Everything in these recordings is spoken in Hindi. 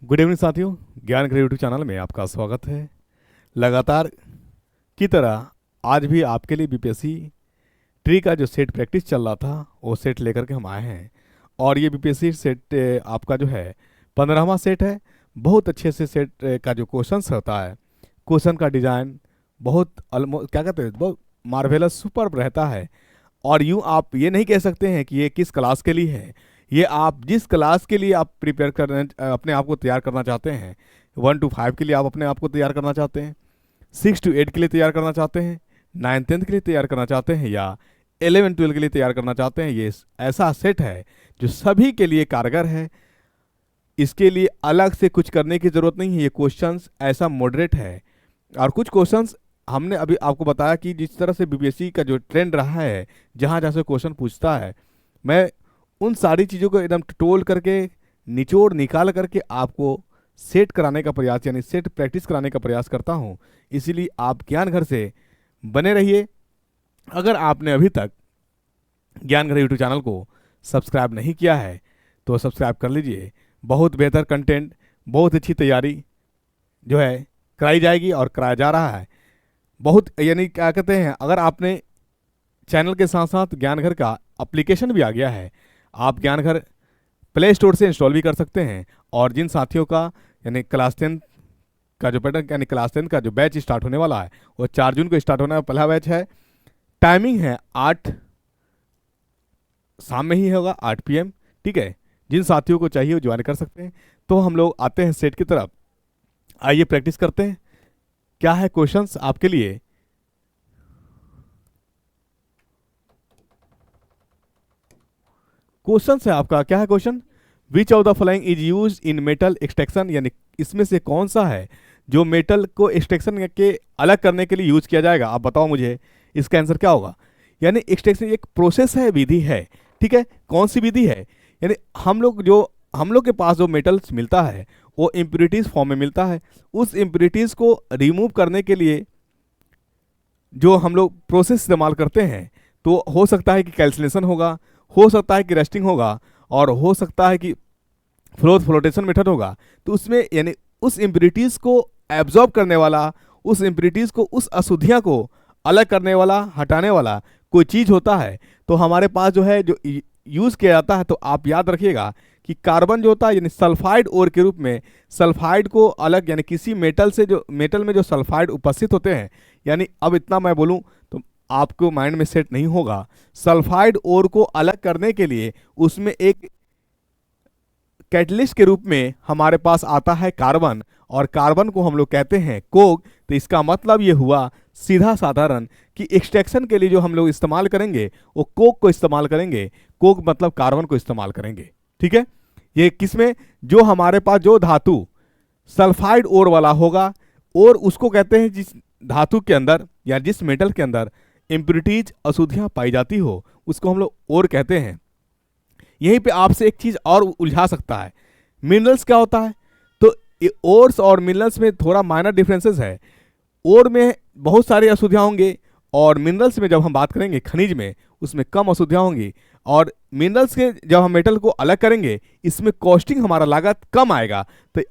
गुड इवनिंग साथियों, ज्ञान ग्रह यूट्यूब चैनल में आपका स्वागत है। लगातार की तरह आज भी आपके लिए बीपीएससी ट्री का जो सेट प्रैक्टिस चल रहा था वो सेट लेकर के हम आए हैं। और ये बीपीएससी सेट आपका जो है 15वां सेट है। बहुत अच्छे से सेट का जो क्वेश्चंस होता है, क्वेश्चन का डिज़ाइन बहुत क्या कहते हैं, बहुत मार्वेलस सुपर्ब रहता है। और यूँ आप ये नहीं कह सकते हैं कि ये किस क्लास के लिए है। ये आप जिस क्लास के लिए आप प्रिपेयर करने अपने आप को तैयार करना चाहते हैं, 1 to 5 के लिए आप अपने आप को तैयार करना चाहते हैं, 6 to 8 के लिए तैयार करना चाहते हैं, 9 10th के लिए तैयार करना चाहते हैं, या 11 12 के लिए तैयार करना चाहते हैं, ये ऐसा सेट है जो सभी के लिए कारगर है। इसके लिए अलग से कुछ करने की ज़रूरत नहीं है। ये क्वेश्चंस ऐसा मॉडरेट है। और कुछ क्वेश्चंस हमने अभी आपको बताया कि जिस तरह से बीपीएससी का जो ट्रेंड रहा है, जहाँ जहाँ से क्वेश्चन पूछता है, मैं उन सारी चीज़ों को एकदम टटोल करके निचोड़ निकाल करके आपको सेट कराने का प्रयास, यानी सेट प्रैक्टिस कराने का प्रयास करता हूँ। इसीलिए आप ज्ञान घर से बने रहिए। अगर आपने अभी तक ज्ञान घर यूट्यूब चैनल को सब्सक्राइब नहीं किया है तो सब्सक्राइब कर लीजिए। बहुत बेहतर कंटेंट, बहुत अच्छी तैयारी जो है कराई जाएगी और कराया जा रहा है। बहुत यानी क्या कहते हैं, अगर आपने चैनल के साथ साथ ज्ञान घर का एप्लीकेशन भी आ गया है, आप ज्ञान घर प्ले स्टोर से इंस्टॉल भी कर सकते हैं। और जिन साथियों का यानी क्लास 10 का जो पैटर्न यानी क्लास 10 का जो बैच स्टार्ट होने वाला है वो 4 जून को स्टार्ट होना है। पहला बैच है, टाइमिंग है 8 शाम में ही होगा, 8 PM। ठीक है, जिन साथियों को चाहिए वो ज्वाइन कर सकते हैं। तो हम लोग आते हैं सेट की तरफ। आइए प्रैक्टिस करते हैं। क्या है क्वेश्चंस आपके लिए। क्वेश्चन है आपका, क्या है question, which of the following is use in metal extraction, यानी इसमें से कौन सा है जो मेटल को एक्सट्रैक्शन के अलग करने के लिए यूज किया जाएगा। आप बताओ मुझे इसका आंसर क्या होगा। यानी एक्सट्रैक्शन एक प्रोसेस है, विधि है। ठीक है, कौन सी विधि है, यानी हम लोग के पास जो मेटल्स मिलता है वो इम्प्योरिटीज फॉर्म में मिलता है। उस इम्प्योरिटीज को रिमूव करने के लिए जो हम लोग प्रोसेस इस्तेमाल करते हैं, तो हो सकता है कि कैल्सिनेशन होगा, हो सकता है कि रेस्टिंग होगा, और हो सकता है कि फ्लोटेशन मेथड होगा। तो उसमें यानी उस इम्प्योरिटीज को एब्जॉर्ब करने वाला, उस इम्प्योरिटीज को, उस अशुद्धियाँ को अलग करने वाला, हटाने वाला कोई चीज़ होता है। तो हमारे पास जो है जो यूज़ किया जाता है, तो आप याद रखिएगा कि कार्बन जो होता है यानी सल्फाइड ओर के रूप में, सल्फाइड को अलग यानी किसी मेटल से जो मेटल में जो सल्फाइड उपस्थित होते हैं, यानी अब इतना मैं बोलूँ तो आपको माइंड में सेट नहीं होगा। सल्फाइड ओर को अलग करने के लिए उसमें एक कैटलिस्ट के रूप में हमारे पास आता है कार्बन, और कार्बन को हम लोग कहते हैं कोक। तो इसका मतलब ये हुआ सीधा साधारण कि एक्सट्रैक्शन के लिए जो हम लोग इस्तेमाल करेंगे वो कोक को इस्तेमाल करेंगे। कोक मतलब कार्बन को इस्तेमाल करेंगे। ठीक है, ये किसमें, जो हमारे पास जो धातु सल्फाइड ओर वाला होगा, और उसको कहते हैं जिस धातु के अंदर या जिस मेटल के अंदर इम्प्योरिटीज अशुद्धियाँ पाई जाती हो, उसको हम लोग ओर कहते हैं। यहीं पे आपसे एक चीज़ और उलझा सकता है, मिनरल्स क्या होता है। तो ओर्स और मिनरल्स में थोड़ा माइनर डिफरेंसेस है। ओर में बहुत सारी अशुद्धियाँ होंगी, और मिनरल्स में जब हम बात करेंगे खनिज में, उसमें कम अशुद्धियाँ होंगी। और मिनरल्स के जब हम मेटल को अलग करेंगे, इसमें कॉस्टिंग हमारा लागत कम आएगा। तो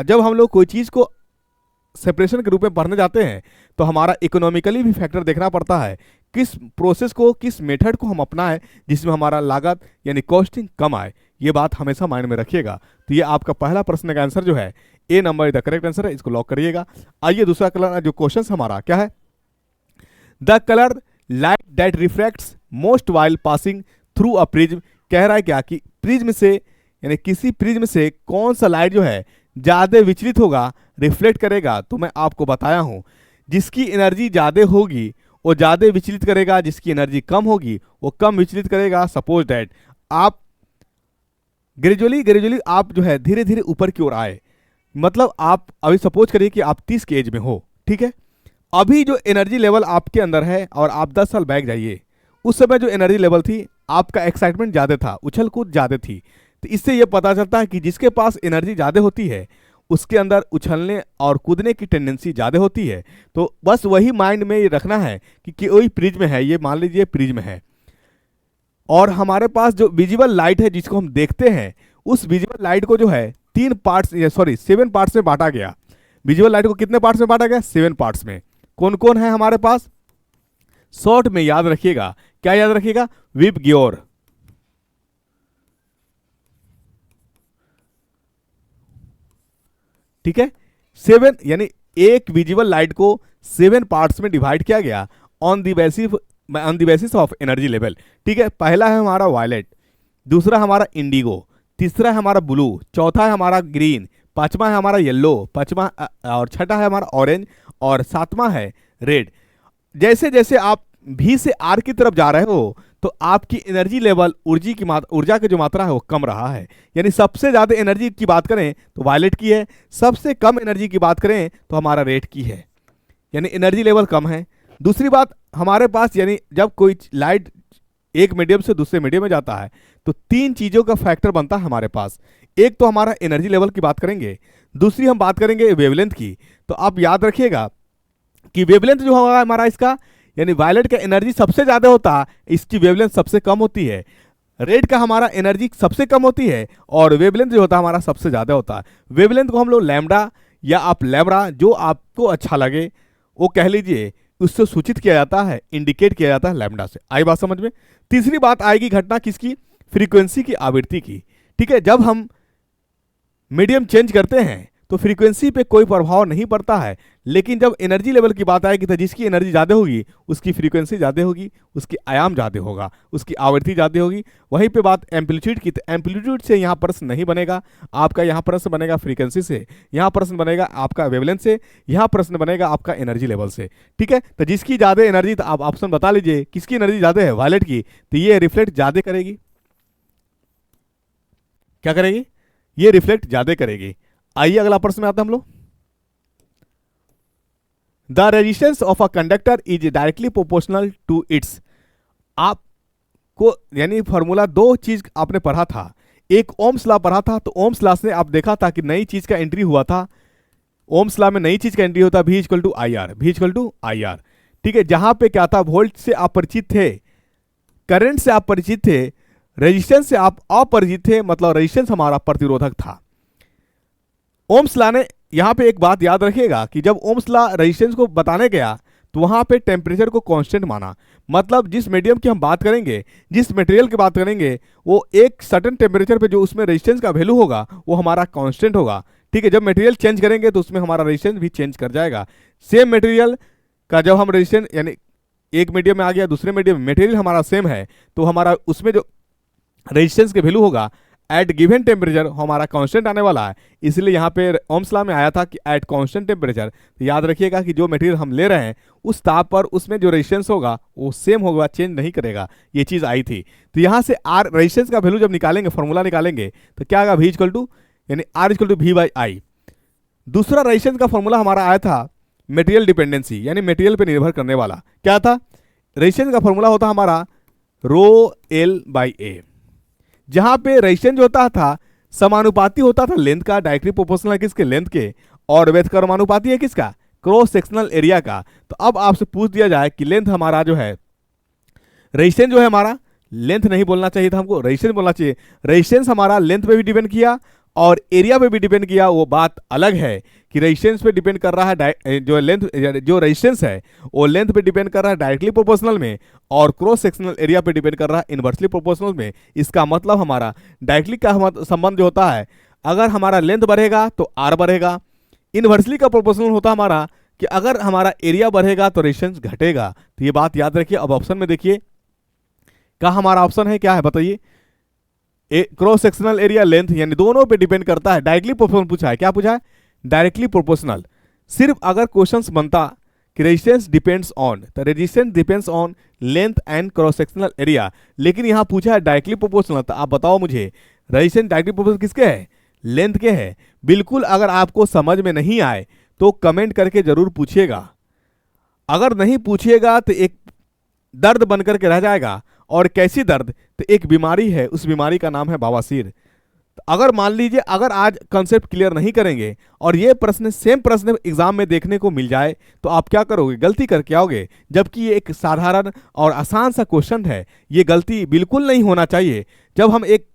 जब हम लोग कोई चीज़ को सेपरेशन के रूप में पढ़ने जाते हैं, तो हमारा इकोनॉमिकली भी फैक्टर देखना पड़ता है, किस प्रोसेस को, किस मेथड को हम अपनाएं जिसमें हमारा लागत यानी कॉस्टिंग कम आए। ये बात हमेशा माइंड में रखिएगा। तो ये आपका पहला प्रश्न का आंसर जो है ए नंबर द करेक्ट आंसर है, इसको लॉक करिएगा। आइए दूसरा कलर जो क्वेश्चन हमारा क्या है, the colour light that refracts most while passing through a prism. कह रहा है क्या कि प्रिज्म से यानी किसी प्रिज्म से कौन सा लाइट जो है ज़्यादा विचलित होगा, रिफ्लेक्ट करेगा। तो मैं आपको बताया हूँ, जिसकी एनर्जी ज़्यादा होगी वो ज़्यादा विचलित करेगा, जिसकी एनर्जी कम होगी वो कम विचलित करेगा। सपोज डैट आप ग्रेजुअली आप जो है धीरे धीरे ऊपर की ओर आए, मतलब आप अभी सपोज करिए कि आप 30 के एज में हो। ठीक है, अभी जो एनर्जी लेवल आपके अंदर है, और आप 10 साल बैक जाइए, उस समय जो एनर्जी लेवल थी, आपका एक्साइटमेंट ज़्यादा था, उछल कूद ज़्यादा थी। तो इससे यह पता चलता है कि जिसके पास एनर्जी ज़्यादा होती है उसके अंदर उछलने और कूदने की टेंडेंसी ज़्यादा होती है। तो बस वही माइंड में ये रखना है कि कोई प्रिज्म है, ये मान लीजिए प्रिज्म है, और हमारे पास जो विजिबल लाइट है जिसको हम देखते हैं, उस विजिबल लाइट को जो है 3 पार्ट्स, सॉरी 7 पार्ट्स में बांटा गया। विजुअल लाइट को कितने पार्ट्स में बांटा गया? 7 पार्ट्स में। कौन कौन है हमारे पास? शॉर्ट में याद रखिएगा, क्या याद रखिएगा? विब ग्योर, ठीक है। 7 यानी एक विजुअल लाइट को 7 पार्ट्स में डिवाइड किया गया on the basis of energy level, ठीक है। पहला है हमारा वायलेट, दूसरा हमारा इंडिगो, तीसरा है हमारा ब्लू, चौथा है हमारा ग्रीन, पांचवा है हमारा येलो, पांचवा और छठा है हमारा ऑरेंज, और सातवां है रेड। जैसे जैसे आप भी से आर की तरफ जा रहे हो तो आपकी एनर्जी लेवल, ऊर्जा की जो मात्रा है वो कम रहा है। यानी सबसे ज़्यादा एनर्जी की बात करें तो वायलेट की है, सबसे कम एनर्जी की बात करें तो हमारा रेड की है, यानी एनर्जी लेवल कम है। दूसरी बात हमारे पास, यानी जब कोई लाइट एक मीडियम से दूसरे मीडियम में जाता है तो 3 चीज़ों का फैक्टर बनता है हमारे पास। एक तो हमारा एनर्जी लेवल की बात करेंगे, दूसरी हम बात करेंगे वेवलेंथ की। तो आप याद रखिएगा कि वेवलेंथ जो होगा हमारा इसका, यानी वायलेट का एनर्जी सबसे ज़्यादा होता है, इसकी वेवलेंथ सबसे कम होती है। रेड का हमारा एनर्जी सबसे कम होती है और वेवलेंथ जो होता है हमारा सबसे ज़्यादा होता है। वेवलेंथ को हम लोग लैम्डा या आप लैब्रा, जो आपको अच्छा लगे वो कह लीजिए, उससे सूचित किया जाता है, इंडिकेट किया जाता है लैम्डा से। आई बात समझ में? तीसरी बात आएगी घटना किसकी? फ्रीक्वेंसी की, आवृत्ति की, ठीक है। जब हम मीडियम चेंज करते हैं तो फ्रीक्वेंसी पे कोई प्रभाव नहीं पड़ता है, लेकिन जब एनर्जी लेवल की बात आएगी तो जिसकी एनर्जी ज़्यादा होगी उसकी फ्रीक्वेंसी ज़्यादा होगी, उसकी आयाम ज़्यादा होगा, उसकी आवृत्ति ज़्यादा होगी। वहीं पे बात एम्पलीट्यूड की, तो एम्पलीट्यूड से यहाँ प्रश्न नहीं बनेगा आपका, यहाँ प्रश्न बनेगा फ्रीक्वेंसी से, यहाँ प्रश्न बनेगा आपका वेवलेंथ से, यहाँ प्रश्न बनेगा आपका एनर्जी लेवल से, ठीक है। तो जिसकी ज़्यादा एनर्जी, तो आप ऑप्शन बता लीजिए किसकी एनर्जी ज़्यादा है? वायलेट की, तो ये रिफ्लेक्ट ज़्यादा करेगी। क्या करेगी? ये रिफ्लेक्ट ज़्यादा करेगी। आइए अगला प्रश्न में आते हैं हम लोग। The resistance of a conductor is directly proportional to its. आपको यानी फॉर्मूला, 2 चीज आपने पढ़ा था, एक ओम्स लॉ पढ़ा था, तो ओम्स लॉ से आप देखा था कि नई चीज का एंट्री हुआ था। ओम्स लॉ में नई चीज का एंट्री होता है V equal to I R, V equal to I R, ठीक है। जहां पे क्या था? वोल्ट से आप परिचित थे, करंट से आप परिचित थे, रेजिस्टेंस से आप अपरिचित थे, मतलब रेजिस्टेंस हमारा प्रतिरोधक था। ओम्स लॉ ने, यहाँ पे एक बात याद रखिएगा कि जब ओम्स लॉ रेजिस्टेंस को बताने गया तो वहाँ पे टेम्परेचर को कांस्टेंट माना, मतलब जिस मीडियम की हम बात करेंगे, जिस मटेरियल की बात करेंगे, वो एक सर्टेन टेम्परेचर पे जो उसमें रेजिस्टेंस का वैल्यू होगा वो हमारा कांस्टेंट होगा, ठीक है। जब मटेरियल चेंज करेंगे तो उसमें हमारा रेजिस्टेंस भी चेंज कर जाएगा। सेम मटेरियल का जब हम रेजिस्टेंस, यानी एक मीडियम में आ गया, दूसरे मीडियम में मटेरियल हमारा सेम है, तो हमारा उसमें जो रेजिस्टेंस के वैल्यू होगा एट गिवन टेम्परेचर हमारा कांस्टेंट आने वाला है। इसलिए यहाँ पे ओम्स लॉ में आया था कि एट कांस्टेंट टेम्परेचर, तो याद रखिएगा कि जो मटेरियल हम ले रहे हैं उस ताप पर उसमें जो रेजिस्टेंस होगा वो सेम होगा, चेंज नहीं करेगा, ये चीज़ आई थी। तो यहाँ से आर रेजिस्टेंस का वैल्यू जब निकालेंगे, फॉर्मूला निकालेंगे, तो क्या आएगा? V इक्वल टू, यानी R इक्वल टू V/I। दूसरा रेजिस्टेंस का फॉर्मूला हमारा आया था मटेरियल डिपेंडेंसी, यानी मटेरियल पर निर्भर करने वाला। क्या था? रेजिस्टेंस का फॉर्मूला होता हमारा ρL/A, जहां पे रेजिस्टेंस जो होता था समानुपाती होता था लेंथ का, डायरेक्टली प्रोपोर्शनल है किसके? लेंथ के, और व्यतिक्रमानुपाती है किसका? क्रॉस सेक्शनल एरिया का। तो अब आपसे पूछ दिया जाए कि लेंथ हमारा जो है, रेजिस्टेंस जो है हमारा, लेंथ नहीं बोलना चाहिए था हमको, रेजिस्टेंस बोलना चाहिए। रेजिस्टेंस हमारा लेंथ पे भी डिपेंड किया और एरिया पे भी डिपेंड किया, वो बात अलग है कि रेजिस्टेंस पे डिपेंड कर रहा है, जो लेंथ, जो रेजिस्टेंस है वो लेंथ पे डिपेंड कर रहा है डायरेक्टली प्रोपोर्शनल में, और क्रॉस सेक्शनल एरिया पे डिपेंड कर रहा है इनवर्सली प्रोपोर्शनल में। इसका मतलब हमारा डायरेक्टली का संबंध जो होता है, अगर हमारा लेंथ बढ़ेगा तो आर बढ़ेगा। इनवर्सली का प्रोपोर्शनल होता है हमारा कि अगर हमारा एरिया बढ़ेगा तो रेजिस्टेंस घटेगा। तो ये बात याद रखिए। अब ऑप्शन में देखिए, क्या हमारा ऑप्शन है, क्या है बताइए? क्रॉस सेक्शनल एरिया, लेंथ, यानी दोनों पे डिपेंड करता है। डायरेक्टली प्रोपोर्शनल पूछा है, क्या पूछा है? Directly proportional. सिर्फ अगर क्वेश्चंस बनता कि रेजिस्टेंस डिपेंड्स ऑन, तो resistance depends on length and cross sectional area, लेकिन यहाँ पूछा है डायरेक्टली प्रोपोर्शनल। तो आप बताओ मुझे, रेजिस्टेंस डायरेक्टली प्रोपोर्शनल किसके है? लेंथ के है। बिल्कुल, अगर आपको समझ में नहीं आए तो कमेंट करके जरूर पूछिएगा। अगर नहीं पूछिएगा तो एक दर्द बन करके रह जाएगा। और कैसी दर्द? तो एक बीमारी है, उस बीमारी का नाम है बवासीर। तो अगर मान लीजिए, अगर आज कंसेप्ट क्लियर नहीं करेंगे और ये प्रश्न, सेम प्रश्न एग्जाम में देखने को मिल जाए, तो आप क्या करोगे? गलती करके आओगे, जबकि ये एक साधारण और आसान सा क्वेश्चन है। ये गलती बिल्कुल नहीं होना चाहिए। जब हम एक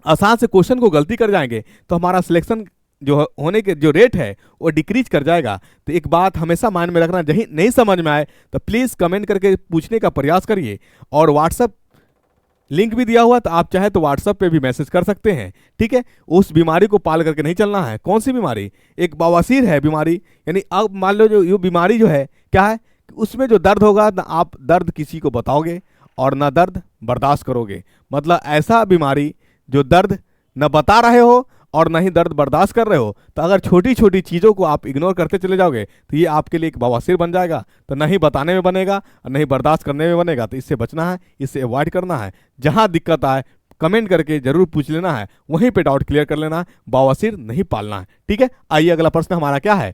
आसान से क्वेश्चन को गलती कर जाएंगे तो हमारा सिलेक्शन जो होने के जो रेट है वो डिक्रीज कर जाएगा। तो एक बात हमेशा माइंड में रखना, जहीं नहीं समझ में आए तो प्लीज़ कमेंट करके पूछने का प्रयास करिए। और व्हाट्सअप लिंक भी दिया हुआ, तो आप चाहे तो व्हाट्सअप पे भी मैसेज कर सकते हैं, ठीक है। उस बीमारी को पाल करके नहीं चलना है। कौन सी बीमारी? एक बवासीर है बीमारी, यानी अब मान लो जो ये बीमारी जो है क्या है, उसमें जो दर्द होगा ना आप दर्द किसी को बताओगे और ना दर्द बर्दाश्त करोगे। मतलब ऐसा बीमारी जो दर्द न बता रहे हो और ना ही दर्द बर्दाश्त कर रहे हो। तो अगर छोटी छोटी चीज़ों को आप इग्नोर करते चले जाओगे तो ये आपके लिए एक बवासीर बन जाएगा। तो नहीं बताने में बनेगा और नहीं बर्दाश्त करने में बनेगा। तो इससे बचना है, इससे अवॉइड करना है। जहाँ दिक्कत आए कमेंट करके जरूर पूछ लेना है, वहीं पे डाउट क्लियर कर लेना है, बवासीर नहीं पालना है, ठीक है। आइए अगला प्रश्न हमारा क्या है।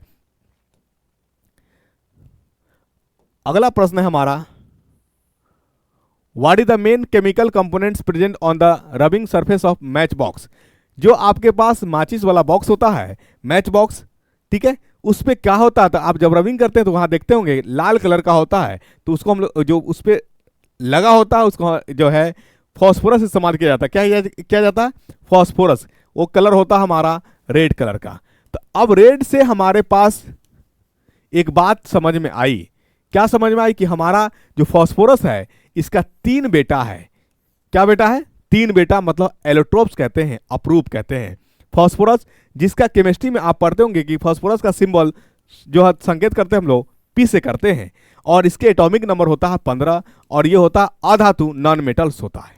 अगला प्रश्न है हमारा, what is the main chemical components present on the rubbing surface of match box. जो आपके पास माचिस वाला बॉक्स होता है, मैच बॉक्स, ठीक है, उस पर क्या होता है, तो आप जब रबिंग करते हैं तो वहां देखते होंगे लाल कलर का होता है। तो उसको हम लोग जो उस पर लगा होता है उसको जो है फॉस्फोरस इस्तेमाल किया जाता है। क्या जाता है? फॉस्फोरस। वो कलर होता है हमारा रेड कलर का। तो अब रेड से हमारे पास एक बात समझ में आई। क्या समझ में आई? कि हमारा जो फॉस्फोरस है इसका 3 बेटा है। क्या बेटा है? 3 बेटा, मतलब एलोट्रोप्स कहते हैं, अपरूप कहते हैं। फॉस्फोरस जिसका केमिस्ट्री में आप पढ़ते होंगे कि फॉस्फोरस का सिंबल जो है संकेत करते हैं हम लोग पी से करते हैं, और इसके एटॉमिक नंबर होता है 15, और ये होता है अधातु, नॉन मेटल्स होता है।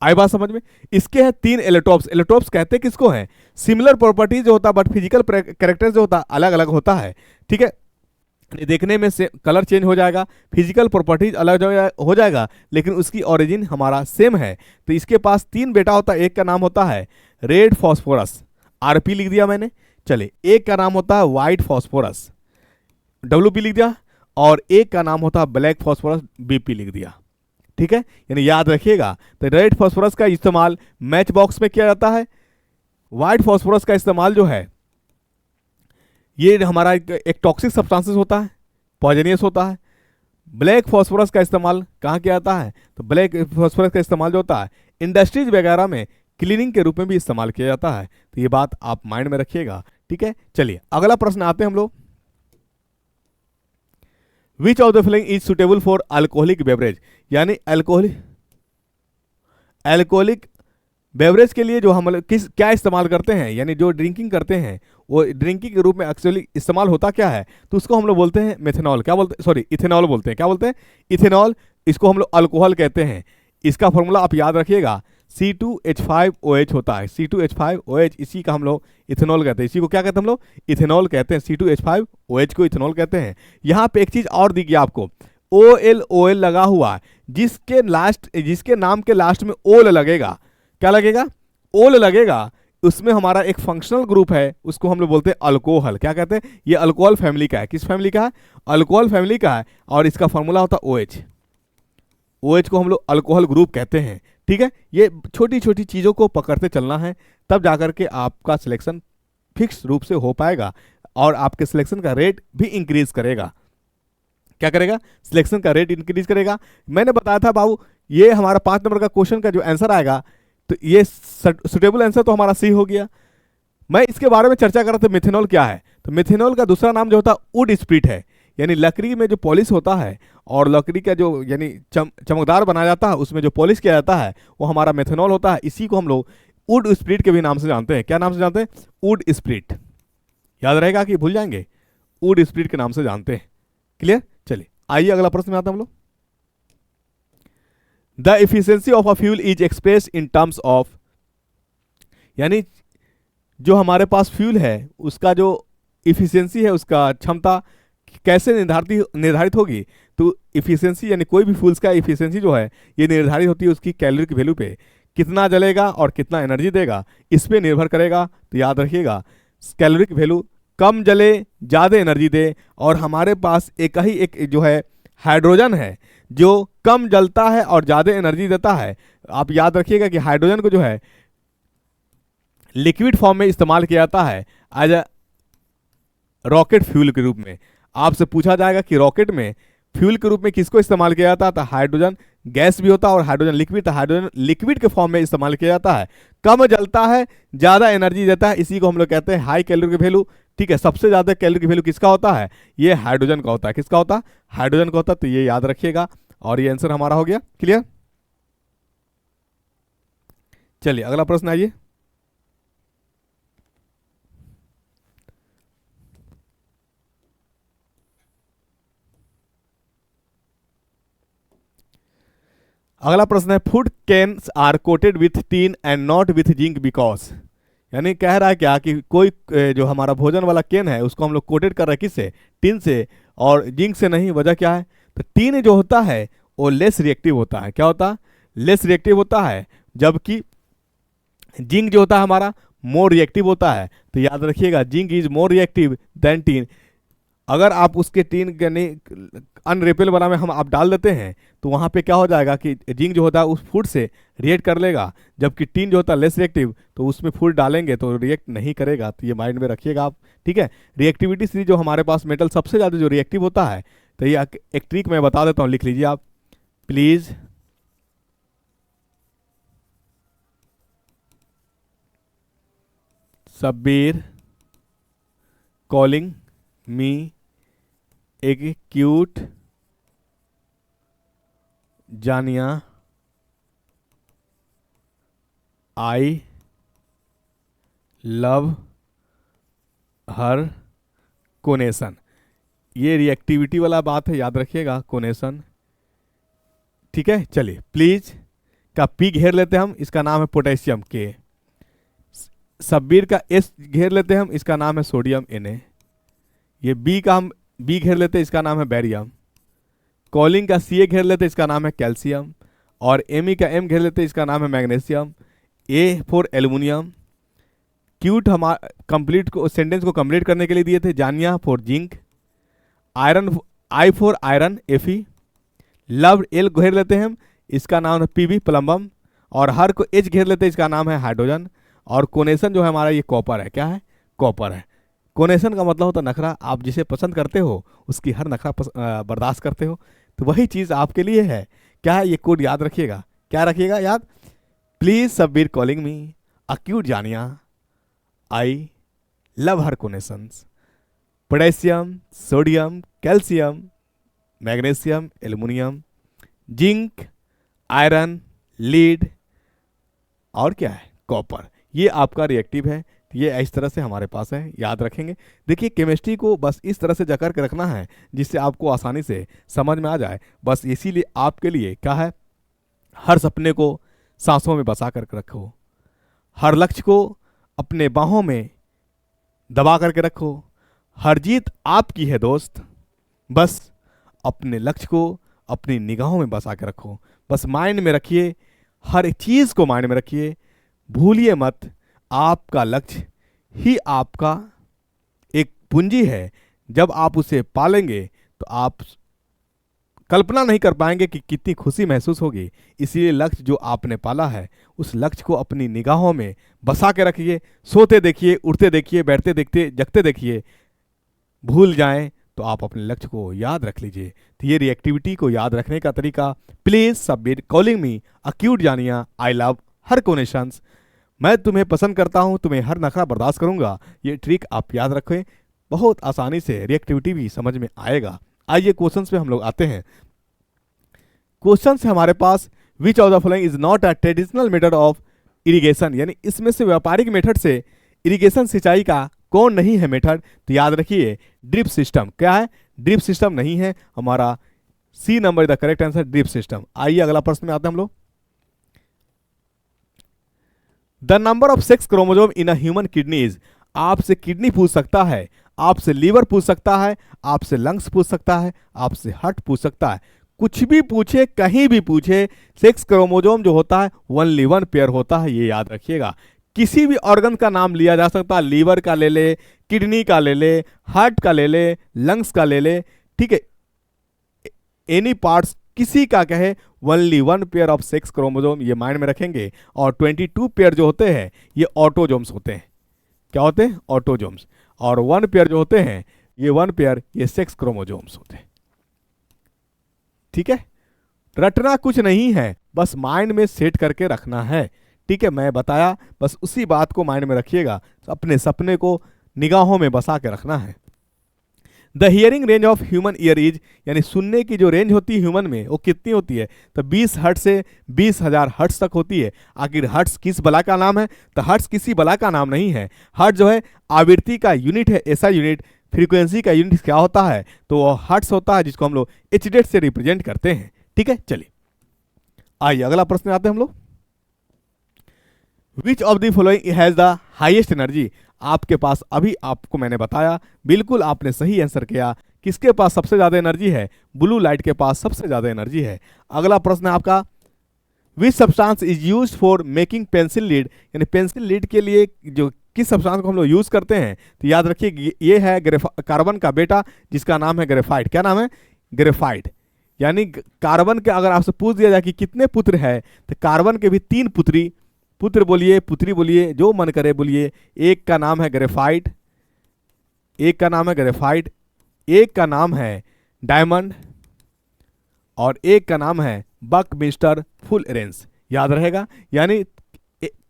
आई बात समझ में? इसके हैं 3 एलोट्रोप्स। एलोट्रोप्स कहते हैं किसको है? सिमिलर प्रॉपर्टीज जो होता है बट फिजिकल कैरेक्टर जो होता है अलग अलग होता है, ठीक है। देखने में से कलर चेंज हो जाएगा, फिजिकल प्रॉपर्टीज अलग हो जाएगा, लेकिन उसकी ओरिजिन हमारा सेम है। तो इसके पास 3 बेटा होता है। एक का नाम होता है रेड फॉस्फोरस, आरपी लिख दिया मैंने। चले, एक का नाम होता है व्हाइट फॉस्फोरस, डब्ल्यूपी लिख दिया, और एक का नाम होता है ब्लैक फॉस्फोरस, बीपी लिख दिया, ठीक है। यानी याद रखिएगा, तो रेड फॉस्फोरस का इस्तेमाल मैच बॉक्स में किया जाता है। व्हाइट फॉस्फोरस का इस्तेमाल जो है ये हमारा एक टॉक्सिक सब्सटेंसेस होता है, पॉइजनियस होता है। ब्लैक फॉस्फोरस का इस्तेमाल कहाँ किया जाता है? तो ब्लैक फॉस्फोरस का इस्तेमाल जो होता है इंडस्ट्रीज वगैरह में क्लीनिंग के रूप में भी इस्तेमाल किया जाता है। तो ये बात आप माइंड में रखिएगा, ठीक है। चलिए अगला प्रश्न आते हैं हम लोग। विच of the following is suitable for alcoholic beverage, यानी अल्कोहलिक बेवरेज के लिए जो हम लोग क्या इस्तेमाल करते हैं, यानी जो ड्रिंकिंग करते हैं वो ड्रिंकिंग के रूप में एक्चुअली इस्तेमाल होता क्या है? तो उसको हम लोग बोलते हैं मेथनॉल। क्या बोलते हैं? सॉरी, इथेनॉल बोलते हैं। क्या बोलते हैं? इथेनॉल। इसको हम लोग अल्कोहल कहते हैं। इसका फॉर्मूला आप याद रखिएगा, C2H5OH होता है। C2H5OH, इसी का हम लोग इथेनॉल कहते हैं। इसी को क्या कहते हैं हम लोग? इथेनॉल कहते हैं। C2H5OH को इथेनॉल कहते हैं। यहाँ पे एक चीज और दी गई आपको, OL लगा हुआ, जिसके नाम के लास्ट में ओल लगेगा। क्या लगेगा? ओल लगेगा। उसमें हमारा एक फंक्शनल ग्रुप है, उसको हम लोग बोलते हैं अल्कोहल। क्या कहते हैं? ये अल्कोहल फैमिली का है। किस फैमिली का है? अल्कोहल फैमिली का है। और इसका फॉर्मूला होता है OH। OH को हम लोग अल्कोहल ग्रुप कहते हैं, ठीक है। ये छोटी छोटी चीज़ों को पकड़ते चलना है, तब जाकर के आपका सिलेक्शन फिक्स रूप से हो पाएगा और आपके सिलेक्शन का रेट भी इंक्रीज करेगा। क्या करेगा? सिलेक्शन का रेट इंक्रीज करेगा। मैंने बताया था बाबू, ये हमारा 5 नंबर का क्वेश्चन का जो आंसर आएगा, तो ये सुटेबल आंसर तो हमारा सी हो गया। मैं इसके बारे में चर्चा कर रहा था, मिथेनॉल क्या है। तो मिथेनॉल का दूसरा नाम जो होता है वुड स्प्रिट है, यानी लकड़ी में जो पॉलिश होता है और लकड़ी का जो यानी चमकदार बनाया जाता है, उसमें जो पॉलिश किया जाता है वो हमारा मेथनॉल होता है। इसी को हम लोग वुड स्प्रिट के भी नाम से जानते हैं। क्या नाम से जानते हैं? Would spirit. याद रहेगा कि भूल जाएंगे? वुड स्प्रिट के नाम से जानते हैं। क्लियर? चलिए आइए अगला प्रश्न में आते हैं हम लोग। The efficiency of a fuel is express in terms of, यानी जो हमारे पास फ्यूल है उसका जो इफिशियंसी है, उसका क्षमता कैसे निर्धारित होगी? तो इफिशियंसी यानी कोई भी फ्यूल्स का इफिशियंसी जो है ये निर्धारित होती है उसकी कैलोरी की वैल्यू पे। कितना जलेगा और कितना एनर्जी देगा इस पे निर्भर करेगा। तो याद रखिएगा, कैलोरिक वैल्यू कम जले ज़्यादा एनर्जी दे, और हमारे पास एक जो है हाइड्रोजन है जो कम जलता है और ज़्यादा एनर्जी देता है। आप याद रखिएगा कि हाइड्रोजन को जो है लिक्विड फॉर्म में इस्तेमाल किया जाता है एज अ रॉकेट फ्यूल के रूप में। आपसे पूछा जाएगा कि रॉकेट में फ्यूल के रूप में किसको इस्तेमाल किया जाता है? तो हाइड्रोजन गैस भी होता है और हाइड्रोजन लिक्विड, तो हाइड्रोजन लिक्विड के फॉर्म में इस्तेमाल किया जाता है। कम जलता है, ज्यादा एनर्जी देता है, इसी को हम लोग कहते हैं हाई कैलोरी वैल्यू। ठीक है, सबसे ज्यादा कैलोरी वैल्यू किसका होता है? ये हाइड्रोजन का होता है। किसका होता है? हाइड्रोजन का होता है। तो ये याद रखिएगा और ये आंसर हमारा हो गया। क्लियर? चलिए अगला प्रश्न आइए। अगला प्रश्न है, food cans are coated with tin and not with zinc because. यानी कह रहा है क्या कि कोई जो हमारा भोजन वाला कैन है उसको हम लोग कोटेड कर रहे हैं किससे? टीन से, और जिंक से नहीं। वजह क्या है? तो टीन जो होता है वो लेस रिएक्टिव होता है। क्या होता है? लेस रिएक्टिव होता है, जबकि जिंक जो होता है हमारा मोर रिएक्टिव होता है। तो याद रखिएगा, zinc is more reactive than tin. अगर आप उसके टीन अनरेपेल वाला में हम आप डाल देते हैं तो वहाँ पे क्या हो जाएगा कि जिंक जो होता है उस फूड से रिएक्ट कर लेगा, जबकि टीन जो होता है लेस रिएक्टिव, तो उसमें फूड डालेंगे तो रिएक्ट नहीं करेगा। तो ये माइंड में रखिएगा आप। ठीक है, रिएक्टिविटी से जो हमारे पास मेटल सबसे ज़्यादा जो रिएक्टिव होता है, तो ये एक ट्रिक मैं बता देता हूँ, लिख लीजिए आप प्लीज़। शब्बीर कॉलिंग मी एक क्यूट जानिया आई लव हर कोनेशन। ये रिएक्टिविटी वाला बात है, याद रखिएगा, कोनेशन। ठीक है, चलिए प्लीज का पी घेर लेते हैं हम, इसका नाम है पोटेशियम के। शब्बीर का एस घेर लेते हैं हम, इसका नाम है सोडियम Na। ये बी का हम बी घेर लेते हैं, इसका नाम है बैरियम। कॉलिंग का सी घेर लेते हैं, इसका नाम है कैल्शियम। और एमी का एम घेर लेते हैं, इसका नाम है magnesium. A for aluminium. Cute हमारा कंप्लीट को सेंटेंस को कंप्लीट करने के लिए दिए थे, जानिया for zinc. Iron I for iron Fe। Love L घेर लेते हैं हम, इसका नाम है पीबी प्लम्बम। और हर को एच घेर लेते हैं, इसका नाम है हाइड्रोजन। और कोनेशन जो है हमारा ये कॉपर है। क्या है? कॉपर है। कोनेशन का मतलब होता है नखरा। आप जिसे पसंद करते हो उसकी हर नखरा बर्दाश्त करते हो, तो वही चीज़ आपके लिए है। क्या है? ये कोड याद रखिएगा। क्या रखिएगा याद? Please Shabbir calling me a cute Janiya I love her connections. Potassium, sodium, calcium, magnesium, aluminium, zinc, iron, lead और क्या है? कॉपर। ये आपका रिएक्टिव है। ये इस तरह से हमारे पास है, याद रखेंगे। देखिए केमिस्ट्री को बस इस तरह से जकर के रखना है जिससे आपको आसानी से समझ में आ जाए। बस इसीलिए आपके लिए क्या है, हर सपने को सांसों में बसा कर रखो, हर लक्ष्य को अपने बाहों में दबा करके रखो। हर जीत आपकी है दोस्त, बस अपने लक्ष्य को अपनी निगाहों में बसा के रखो। बस माइंड में रखिए, हर एक चीज़ को माइंड में रखिए, भूलिए मत। आपका लक्ष्य ही आपका एक पूंजी है। जब आप उसे पालेंगे तो आप कल्पना नहीं कर पाएंगे कि कितनी खुशी महसूस होगी। इसीलिए लक्ष्य जो आपने पाला है उस लक्ष्य को अपनी निगाहों में बसा के रखिए। सोते देखिए, उठते देखिए, बैठते देखते जगते देखिए। भूल जाएं तो आप अपने लक्ष्य को याद रख लीजिए। तो ये रिएक्टिविटी को याद रखने का तरीका, please Shabbir calling me a cute Janiya I love her कोनेशंस। मैं तुम्हें पसंद करता हूं, तुम्हें हर नखरा बर्दाश्त करूंगा। ये ट्रिक आप याद रखें, बहुत आसानी से रिएक्टिविटी भी समझ में आएगा। आइए क्वेश्चंस पे हम लोग आते हैं। क्वेश्चन है हमारे पास, which of the following is not a traditional method of irrigation. यानी इसमें से व्यापारिक मेथड से इरिगेशन सिंचाई का कौन नहीं है मेथड? तो याद रखिए ड्रिप सिस्टम। क्या है? ड्रिप सिस्टम नहीं है। हमारा C number the correct answer, drip system. आइए अगला प्रश्न में आते हैं हम लोग। The number of sex chromosome in a human kidney is. आपसे किडनी पूछ सकता है, आपसे लीवर पूछ सकता है, आपसे लंग्स पूछ सकता है, आपसे हार्ट पूछ सकता है। कुछ भी पूछे, कहीं भी पूछे, सेक्स क्रोमोसोम जो होता है ओनली वन पेयर होता है। ये याद रखिएगा। किसी भी ऑर्गन का नाम लिया जा सकता है, लीवर का ले ले, किडनी का ले ले, हार्ट का ले ले, लंग्स का ले ले। ठीक है, एनी पार्ट्स किसी का कहे, only one pair of sex chromosome, ये माइंड में रखेंगे। और 22 पेयर जो होते हैं ये ऑटोजोम्स होते हैं। क्या होते हैं? ऑटोजोम्स। और 1 पेयर जो होते हैं ये 1 पेयर ये सेक्स क्रोमोसोम्स होते हैं। ठीक है, रटना कुछ नहीं है, बस माइंड में सेट करके रखना है। ठीक है, मैं बताया, बस उसी बात को माइंड में रखिएगा, अपने सपने को निगाहों में बसा के रखना है। The hearing range of human ear is, यानी सुनने की जो रेंज होती है ह्यूमन में वो कितनी होती है, तो 20 हर्ट्ज से 20,000 हर्ट्ज तक होती है। आखिर हर्ट्ज किस बला का नाम है, तो हर्ट्ज किसी बला का नाम नहीं है। हर्ट्ज जो है आवृत्ति का यूनिट है, ऐसा यूनिट। फ्रीक्वेंसी का यूनिट क्या होता है, तो वो हर्ट्ज होता है, जिसको हम लोग एचडेट से रिप्रेजेंट करते हैं। ठीक है, चलिए आइए अगला प्रश्न आते हैं हम लोग। विच of the following has the highest energy, आपके पास अभी आपको मैंने बताया, बिल्कुल आपने सही आंसर किया। किसके पास सबसे ज्यादा एनर्जी है, ब्लू लाइट के पास सबसे ज्यादा एनर्जी है। अगला प्रश्न है आपका, which substance is used for making pencil lead, यानी पेंसिल लीड के लिए जो किस सब्सटेंस को हम लोग यूज करते हैं, तो याद रखिए ये है कार्बन का बेटा, जिसका नाम है ग्रेफाइट। क्या नाम है, ग्रेफाइट। यानी कार्बन के अगर आपसे पूछ दिया जाए कि कितने पुत्र है, तो कार्बन के भी 3 पुत्र बोलिए, पुत्री बोलिए, जो मन करे बोलिए। एक का नाम है ग्रेफाइट, एक का नाम है ग्रेफाइट, एक का नाम है डायमंड, और एक का नाम है बकमिस्टर फुलरेंस। याद रहेगा, यानी